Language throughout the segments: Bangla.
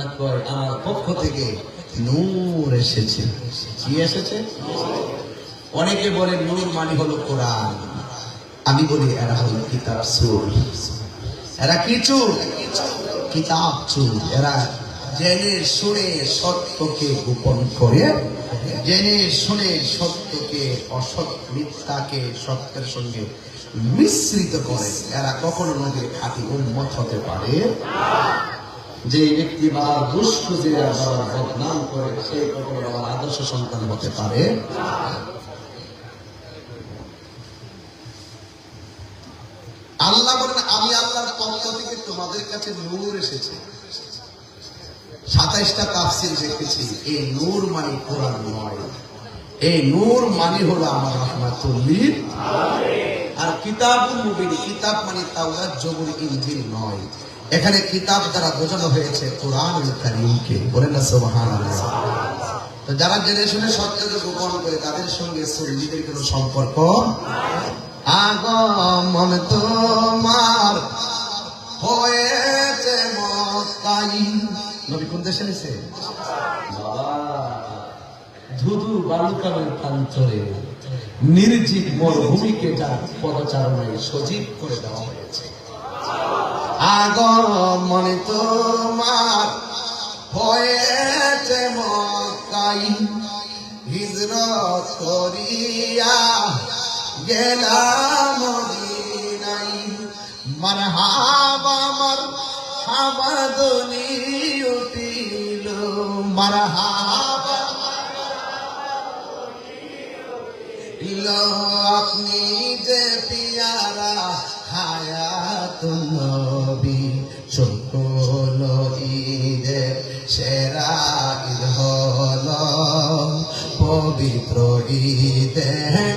আমার পক্ষ থেকে নূর এসেছে। কি এসেছে? অনেকে বলে নূর মানে হলো কোরআন, আমি বলি এরা হলো কিতাব চোর। এরা কি চোর? কিতাব চোর। এরা জেনে শুনে সত্যকে গোপন করে, জেনে শুনে সত্যকে অসৎ, মিথ্যাকে সত্যের সঙ্গে মিশ্রিত করে। এরা কখনো নবীর খাঁটি উম্মত হতে পারে। যে ব্যক্তি বাবার দুষ্ট যে বাবার বদনাম করে, সে কখনো বাবার আদর্শ সন্তান হতে পারে। আল্লাহ বলেন, আমি আল্লাহর পক্ষ থেকে তোমাদের কাছে নূর এসেছে। 27টা তাফসীর দেখেছি। এই নূর মানে কোরআন নয়, এই নূর মানে হলো আমার রাহমাতুল লিল আলামিন। আর কিতাবুল মুবিন, কিতাব মানে তাওরাত, জবুর, ইনজিল নয়। এখানে কিতাব দ্বারা বোঝানো হয়েছে কোরআনুল কারীমকে। বলেন না সুবহানাল্লাহ। তো যারা জেনে শুনে সত্যকে গোপন করে, তাদের সঙ্গে সুন্নিদের কোনো সম্পর্ক নাই। আগমন তোমার হয়েছে মক্কায়। নবী কোন দেশে এসে? ধুধু বালুকামের প্রান্তরে নির্জীব মরুভূমিকে যার পদচারণায় সজীব করে দেওয়া হয়েছে। আগমন তোমার হয়েছে মক্কায়, হিজরত করিয়া গেলাম মদিনায়। মারহাবা মারহাবা ধ্বনি উঠিল, মারহাবা আপনি যে পিয়ারা হায়াতুন নবী। সকল ঈদে সেরা ঈদ হলো পবিত্র ঈদে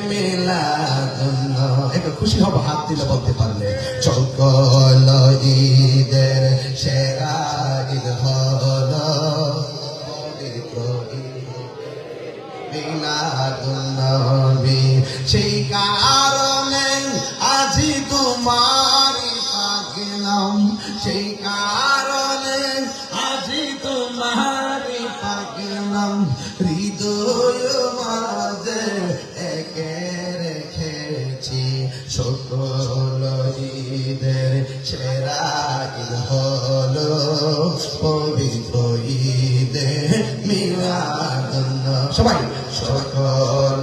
মিলাদুন নবী। একটু খুশি হব হাত দিলে বলতে পারলে। সকল ঈদের সেরা ঈদ হলো পবিত্র ঈদ মিলাদুন নবী। সেই কারণে আজি তোমারি পাগলাম, সেই কারণে আজি তোমারি পাগলাম। হৃদয় মাঝে একে রেখেছি, সকল ঈদের সেরা ঈদ হলো পবিত্র ঈদে মিলাদুন নবী। সবাই সকল